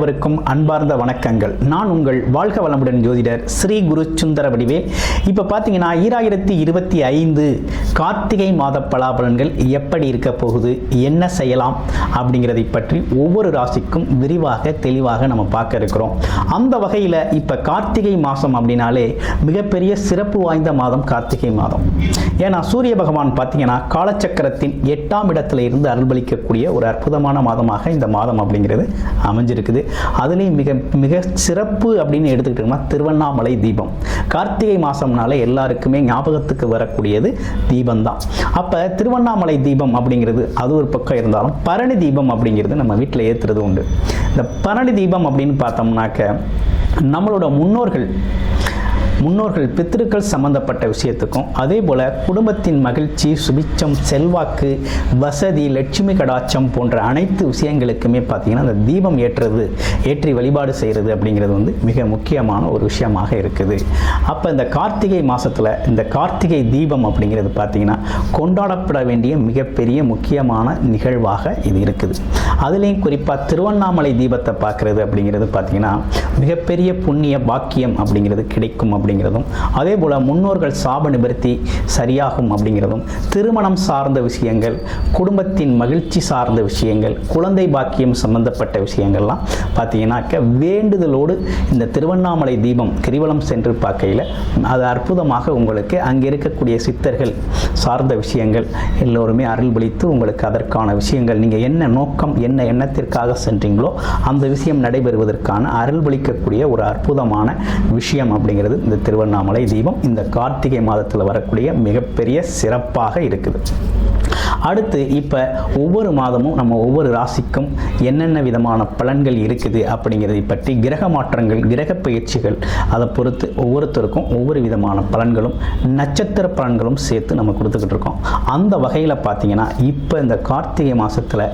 அனைவருக்கும் அன்பார்ந்த வணக்கங்கள். நான் உங்கள் வாழ்க வளமுடன் ஜோதிடர் ஸ்ரீ குரு சுந்தர வடிவேல். இப்போ பார்த்தீங்கன்னா 2025 கார்த்திகை மாத பலாபலன்கள் எப்படி இருக்க போகுது, என்ன செய்யலாம் அப்படிங்கிறதை பற்றி ஒவ்வொரு ராசிக்கும் விரிவாக தெளிவாக நம்ம பார்க்க இருக்கிறோம். அந்த வகையில் இப்போ கார்த்திகை மாதம் அப்படின்னாலே மிகப்பெரிய சிறப்பு வாய்ந்த மாதம் கார்த்திகை மாதம். ஏன்னா சூரிய பகவான் பார்த்தீங்கன்னா காலச்சக்கரத்தின் 8ஆம் இடத்துல இருந்து அருள்பளிக்கக்கூடிய ஒரு அற்புதமான மாதமாக இந்த மாதம் அப்படிங்கிறது அமைஞ்சிருக்குது. அதுலேயும் மிக மிக சிறப்பு அப்படின்னு எடுத்துக்கிட்டோம்னா திருவண்ணாமலை தீபம். கார்த்திகை மாதம்னால எல்லாருக்குமே ஞாபகத்துக்கு வரக்கூடியது தீபம் தான். அப்போ திருவண்ணாமலை தீபம் அப்படிங்கிறது அது ஒரு பக்கம் இருந்தாலும் பரணி தீபம் அப்படிங்கிறது நம்ம வீட்டில் ஏற்றுறது உண்டு. இந்த பரணி தீபம் அப்படின்னு பார்த்தோம்னாக்க நம்மளோட முன்னோர்கள் பித்திருக்கள் சம்பந்தப்பட்ட விஷயத்துக்கும் அதே போல் குடும்பத்தின் மகிழ்ச்சி, சுபிச்சம், செல்வாக்கு, வசதி, லட்சுமி கடாட்சம் போன்ற அனைத்து விஷயங்களுக்குமே பார்த்தீங்கன்னா அந்த தீபம் ஏற்றி வழிபாடு செய்கிறது அப்படிங்கிறது மிக முக்கியமான ஒரு விஷயமாக இருக்குது. அப்போ இந்த கார்த்திகை மாதத்தில் இந்த கார்த்திகை தீபம் அப்படிங்கிறது பார்த்தீங்கன்னா கொண்டாடப்பட வேண்டிய மிகப்பெரிய முக்கியமான நிகழ்வாக இது இருக்குது. அதுலேயும் குறிப்பாக திருவண்ணாமலை தீபத்தை பார்க்குறது அப்படிங்கிறது பார்த்தீங்கன்னா மிகப்பெரிய புண்ணிய பாக்கியம் அப்படிங்கிறது கிடைக்கும் அப்படிங்கிறதும், அதே போல் முன்னோர்கள் சாப நிவர்த்தி சரியாகும் அப்படிங்கிறதும், திருமணம் சார்ந்த விஷயங்கள், குடும்பத்தின் மகிழ்ச்சி சார்ந்த விஷயங்கள், குழந்தை பாக்கியம் சம்பந்தப்பட்ட விஷயங்கள்லாம் பார்த்தீங்கன்னாக்க வேண்டுதலோடு இந்த திருவண்ணாமலை தீபம் கிரிவலம் சென்று பார்க்கையில் அது அற்புதமாக உங்களுக்கு அங்கே இருக்கக்கூடிய சித்தர்கள் சார்ந்த விஷயங்கள் எல்லோருமே அருள்பளித்து உங்களுக்கு அதற்கான விஷயங்கள் நீங்கள் என்ன நோக்கம் என்ன எண்ணத்திற்காக சென்றீங்களோ அந்த விஷயம் நடைபெறுவதற்கான அருள்பளிக்கக்கூடிய ஒரு அற்புதமான விஷயம் அப்படிங்கிறது இந்த திருவண்ணாமலை தீபம் இந்த கார்த்திகை மாதத்தில் வரக்கூடிய மிகப்பெரிய சிறப்பாக இருக்குது. அடுத்து இப்போ ஒவ்வொரு மாதமும் நம்ம ஒவ்வொரு ராசிக்கும் என்னென்ன விதமான பலன்கள் இருக்குது அப்படிங்கிறதை பற்றி கிரக மாற்றங்கள், கிரக பயிற்சிகள் அதை பொறுத்து ஒவ்வொருத்தருக்கும் ஒவ்வொரு விதமான பலன்களும் நட்சத்திர பலன்களும் சேர்த்து நம்ம கொடுத்துக்கிட்டு இருக்கோம். அந்த வகையில் பார்த்தீங்கன்னா இப்போ இந்த கார்த்திகை மாதத்தில்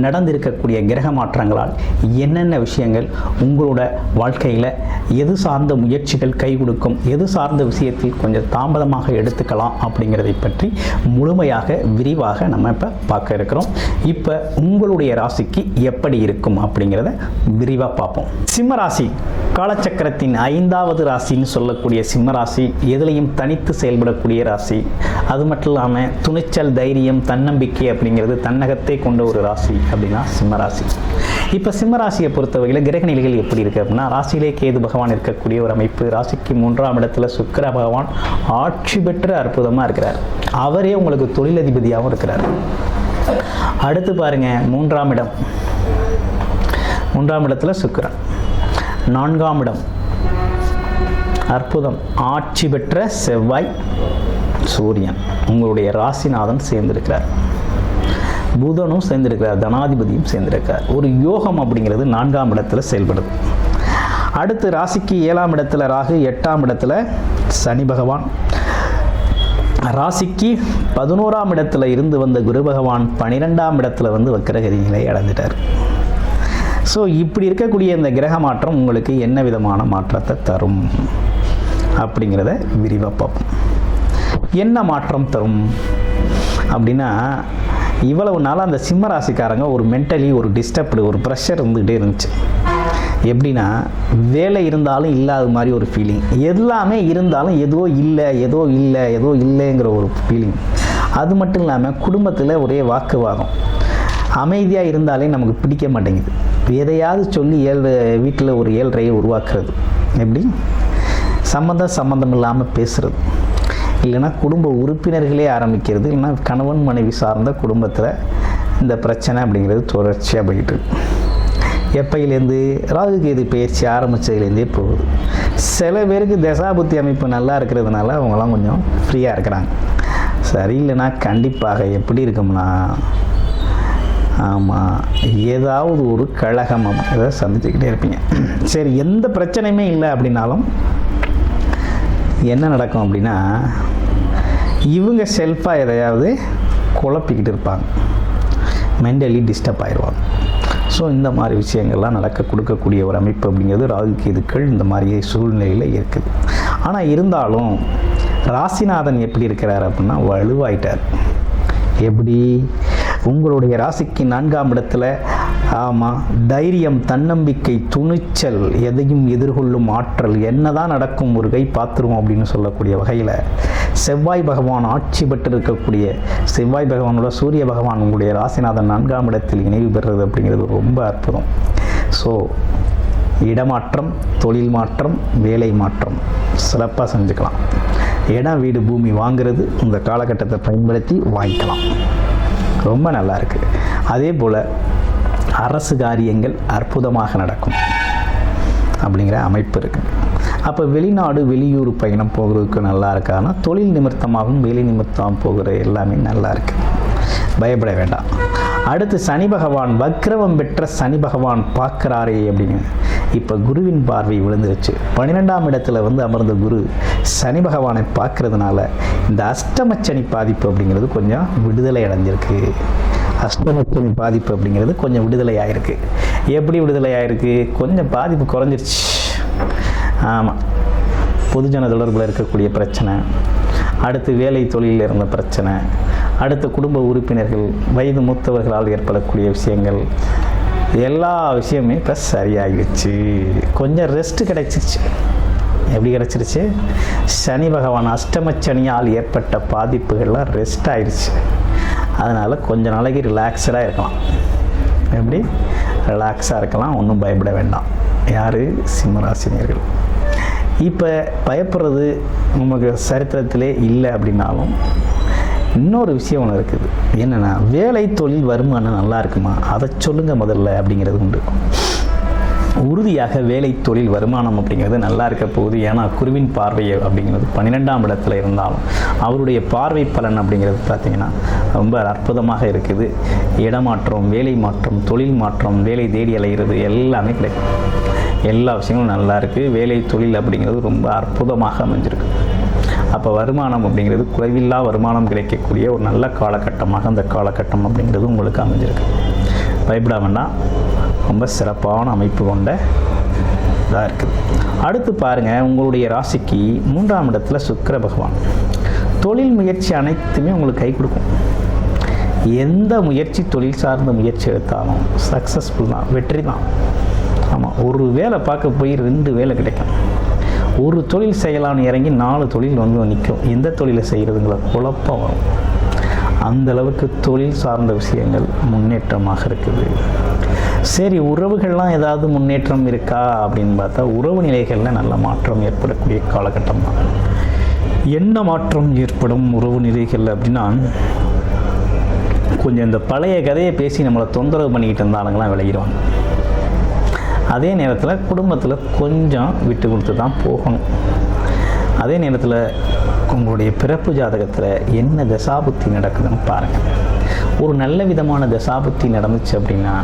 நடந்திருக்கக்கூடிய கிரக மாற்றங்களால் என்னென்ன விஷயங்கள் உங்களோட வாழ்க்கையில் எது சார்ந்த முயற்சிகள் கை கொடுக்கும், எது சார்ந்த விஷயத்தில் கொஞ்சம் தாமதமாக எடுத்துக்கலாம் அப்படிங்கிறதை பற்றி முழுமையாக விரிவாக நம்ம இப்போ பார்க்க இருக்கிறோம். இப்போ உங்களுடைய ராசிக்கு எப்படி இருக்கும் அப்படிங்கிறத விரிவாக பார்ப்போம். சிம்ம ராசி காலச்சக்கரத்தின் 5வது ராசின்னு சொல்லக்கூடிய சிம்ம ராசி எதுலையும் தனித்து செயல்படக்கூடிய ராசி. அது மட்டும் இல்லாமல் துணிச்சல், தைரியம், தன்னம்பிக்கை அப்படிங்கிறது தன்னகத்தை கொண்ட ஒரு ராசி அப்படின்னா சிம்ம ராசி. இப்போ சிம்ம ராசியை பொறுத்தவரையில் கிரக நிலைகள் எப்படி இருக்குது அப்படின்னா ராசியிலே கேது பகவான் இருக்கக்கூடிய ஒரு அமைப்பு. ராசிக்கு 3ஆம் இடத்துல சுக்கிர பகவான் ஆட்சி பெற்ற அற்புதமாக இருக்கிறார். அவரே உங்களுக்கு தொழிலதிபதியாகவும் இருக்கிறார். அடுத்து பாருங்க 3ஆம் இடத்துல சுக்கிரன். 4ஆம் இடம் அற்புதம் ஆட்சி பெற்ற செவ்வாய், சூரியன் உங்களுடைய ராசிநாதன் சேர்ந்திருக்கிறார். புதனும் சேர்ந்திருக்கிறார், தனாதிபதியும் சேர்ந்திருக்கிறார். ஒரு யோகம் அப்படிங்கிறது 4ஆம் இடத்துல செயல்படுது. அடுத்து ராசிக்கு 7ஆம் இடத்துல ராகு, 8ஆம் இடத்துல சனி பகவான், ராசிக்கு 11ஆம் இடத்துல இருந்து வந்த குரு பகவான் 12ஆம் இடத்துல வக்கிரகதிகளை அடைஞ்சிட்டார். ஸோ இப்படி இருக்கக்கூடிய இந்த கிரக மாற்றம் உங்களுக்கு என்ன விதமான மாற்றத்தை தரும் அப்படிங்கிறத விரிவாக பார்ப்போம். என்ன மாற்றம் தரும் அப்படின்னா இவ்வளவு நாள் அந்த சிம்ம ராசிக்காரங்க ஒரு மென்டலி ஒரு டிஸ்டர்ப்டு ஒரு ப்ரெஷர் இருந்துகிட்டே இருந்துச்சு. எப்படின்னா வேலை இருந்தாலும் இல்லாத மாதிரி ஒரு ஃபீலிங், எல்லாமே இருந்தாலும் ஏதோ இல்லைங்கிற ஒரு ஃபீலிங். அது மட்டும் இல்லாமல் குடும்பத்தில் ஒரே வாக்குவாதம், அமைதியாக இருந்தாலே நமக்கு பிடிக்க மாட்டேங்குது. எதையாவது சொல்லி வீட்டில் ஒரு ஏழ்றையை உருவாக்குறது, எப்படி சம்மந்தம் இல்லாமல் பேசுகிறது, இல்லைன்னா குடும்ப உறுப்பினர்களே ஆரம்பிக்கிறது, இல்லைன்னா கணவன் மனைவி சார்ந்த குடும்பத்தில் இந்த பிரச்சனை அப்படிங்கிறது தொடர்ச்சியாக போயிட்டு எப்பையிலேருந்து ராகு கேது பயிற்சி ஆரம்பித்ததுலேருந்தே போகுது. சில பேருக்கு தசாபுத்தி அமைப்பு நல்லா இருக்கிறதுனால அவங்களாம் கொஞ்சம் ஃப்ரீயாக இருக்கிறாங்க. சரியில்லைன்னா கண்டிப்பாக எப்படி இருக்கும்னா ஆமாம் ஏதாவது ஒரு கழகம் அப்படிங்கிறத சந்திச்சுக்கிட்டே இருப்பீங்க. சரி, எந்த பிரச்சனையுமே இல்லை அப்படின்னாலும் என்ன நடக்கும் அப்படின்னா இவங்க செல்ஃபாக எதையாவது குழப்பிக்கிட்டு இருப்பாங்க, மென்டலி டிஸ்டர்ப் ஆயிடுவாங்க. ஸோ இந்த மாதிரி விஷயங்கள்லாம் கொடுக்கக்கூடிய ஒரு அமைப்பு அப்படிங்கிறது ராகு கேதுக்கள் இந்த மாதிரி சூழ்நிலையில் இருக்குது. ஆனால் இருந்தாலும் ராசிநாதன் எப்படி இருக்கிறார் அப்படின்னா வலுவாயிட்டார். எப்படி உங்களுடைய ராசிக்கு 4ஆம் இடத்துல ஆமாம், தைரியம், தன்னம்பிக்கை, துணிச்சல், எதையும் எதிர்கொள்ளும் ஆற்றல், என்னதான் நடக்கும் ஒரு கை பார்த்துருவோம் அப்படின்னு சொல்லக்கூடிய வகையில் செவ்வாய் பகவான் ஆட்சி பெற்று இருக்கக்கூடிய செவ்வாய் பகவானோட சூரிய பகவான் உங்களுடைய ராசிநாதன் 4ஆம் இடத்தில் இணைவு பெறுறது அப்படிங்கிறது ரொம்ப அற்புதம். ஸோ இடமாற்றம், தொழில் மாற்றம், வேலை மாற்றம் சிறப்பாக செஞ்சுக்கலாம். இடம், வீடு, பூமி வாங்கிறது இந்த காலகட்டத்தை பயன்படுத்தி வாங்கிக்கலாம். ரொம்ப நல்லா இருக்குது. அதே போல் அரசு காரியங்கள் அற்புதமாக நடக்கும் அப்படிங்கிற அமைப்பு இருக்குது. அப்போ வெளிநாடு, வெளியூர் பயணம் போகிறதுக்கு நல்லா இருக்கான்னா தொழில் நிமித்தமாகவும் வேலை நிமித்தமாகவும் போகிற எல்லாமே நல்லா இருக்குது. பயப்பட வேண்டாம். அடுத்து சனி பகவான், வக்ரவம் பெற்ற சனி பகவான் பார்க்குறாரே அப்படின்னு இப்போ குருவின் பார்வை விழுந்துருச்சு. 12ஆம் இடத்துல அமர்ந்த குரு சனி பகவானை பார்க்கறதுனால இந்த அஷ்டமச்சனி பாதிப்பு அப்படிங்கிறது கொஞ்சம் விடுதலை அடைஞ்சிருக்கு. அஷ்டமச்சனி பாதிப்பு அப்படிங்கிறது கொஞ்சம் விடுதலை ஆகிருக்கு. எப்படி விடுதலை ஆகிருக்கு? கொஞ்சம் பாதிப்பு குறைஞ்சிருச்சு. ஆமாம், பொதுஜன தொடர்பில் இருக்கக்கூடிய பிரச்சனை, அடுத்து வேலை தொழிலில் இருந்த பிரச்சனை, அடுத்து குடும்ப உறுப்பினர்கள், வயது மூத்தவர்களால் ஏற்படக்கூடிய விஷயங்கள், எல்லா விஷயமே இப்போ சரியாகிடுச்சு. கொஞ்சம் ரெஸ்ட்டு கிடைச்சிருச்சு. எப்படி கிடச்சிருச்சு? சனி பகவான் அஷ்டமச்சனியால் ஏற்பட்ட பாதிப்புகள்லாம் ரெஸ்ட் ஆயிடுச்சு. அதனால் கொஞ்ச நாளைக்கு ரிலாக்ஸடாக இருக்கலாம். எப்படி ரிலாக்ஸாக இருக்கலாம், ஒன்றும் பயப்பட வேண்டாம். யார்? சிம்மராசினியர்கள். இப்போ பயப்படுறது நமக்கு சரித்திரத்திலே இல்லை அப்படின்னாலும் இன்னொரு விஷயம் ஒன்று இருக்குது. என்னென்னா, வேலை, தொழில், வருமானம் நல்லா இருக்குமா அதை சொல்லுங்கள் முதல்ல அப்படிங்கிறது உண்டு. உறுதியாக வேலை, தொழில், வருமானம் அப்படிங்கிறது நல்லா இருக்க போகுது. ஏன்னா குருவின் பார்வை அப்படிங்கிறது 12ஆம் இடத்துல இருந்தாலும் அவருடைய பார்வை பலன் அப்படிங்கிறது பார்த்திங்கன்னா ரொம்ப அற்புதமாக இருக்குது. இடமாற்றம், வேலை மாற்றம், தொழில் மாற்றம், வேலை தேடி அலைகிறது எல்லாமே கிடைக்கும். எல்லா விஷயங்களும் நல்லா இருக்குது. வேலை, தொழில் அப்படிங்கிறது ரொம்ப அற்புதமாக அமைஞ்சிருக்கு. அப்போ வருமானம் அப்படிங்கிறது குறைவில்லா வருமானம் கிடைக்கக்கூடிய ஒரு நல்ல காலகட்டமாக அந்த காலகட்டம் அப்படிங்கிறது உங்களுக்கு அமைஞ்சிருக்கு. பயப்பட வேண்டாம். ரொம்ப சிறப்பான அமைப்பு கொண்ட இதாக இருக்குது. அடுத்து பாருங்கள், உங்களுடைய ராசிக்கு 3ஆம் இடத்துல சுக்கிர பகவான். தொழில் முயற்சி அனைத்துமே உங்களுக்கு கை கொடுக்கும். எந்த முயற்சி, தொழில் சார்ந்த முயற்சி எடுத்தாலும் சக்ஸஸ்ஃபுல் தான், வெற்றி தான். ஆமாம், ஒரு வேலை பார்க்க போய் 2 வேலை கிடைக்கும். ஒரு தொழில் செய்யலான்னு இறங்கி 4 தொழில் நிற்கும். எந்த தொழிலை செய்கிறதுங்கள குழப்பம் வரும். அந்தளவுக்கு தொழில் சார்ந்த விஷயங்கள் முன்னேற்றமாக இருக்குது. சரி, உறவுகள்லாம் ஏதாவது முன்னேற்றம் இருக்கா அப்படின்னு பார்த்தா உறவு நிலைகளில் நல்ல மாற்றம் ஏற்படக்கூடிய காலகட்டம் தான். என்ன மாற்றம் ஏற்படும் உறவு நிலைகள் அப்படின்னா, கொஞ்சம் இந்த பழைய கதையை பேசி நம்மளை தொந்தரவு பண்ணிக்கிட்டு இருந்தாலுங்களாம் விளையிடுவாங்க. அதே நேரத்தில் குடும்பத்தில் கொஞ்சம் விட்டு கொடுத்து தான் போகணும். அதே நேரத்தில் உங்களுடைய பிறப்பு ஜாதகத்தில் என்ன தசாபுத்தி நடக்குதுன்னு பாருங்கள். ஒரு நல்ல விதமான தசாபுத்தி நடந்துச்சு அப்படின்னா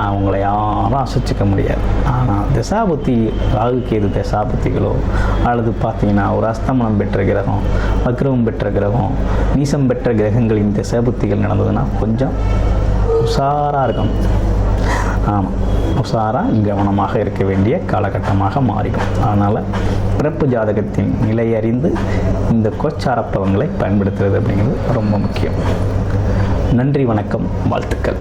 அவங்கள யாரும் அசைச்சிக்க முடியாது. ஆனால் தசாபுத்தி, ராகு கேது தசாபுத்திகளோ அல்லது பார்த்தீங்கன்னா ஒரு அஸ்தமனம் பெற்ற கிரகம், வக்ரவம் பெற்ற கிரகம், நீசம் பெற்ற கிரகங்களின் தசாபுத்திகள் நடந்ததுன்னா கொஞ்சம் உஷாராக இருக்கணும். ஆமாம், உஷாராக கவனமாக இருக்க வேண்டிய காலகட்டமாக மாறிடும். அதனால் பிறப்பு ஜாதகத்தின் நிலை அறிந்து இந்த கோச்சார பலன்களை பயன்படுத்துறது அப்படிங்கிறது ரொம்ப முக்கியம். நன்றி, வணக்கம், வாழ்த்துக்கள்.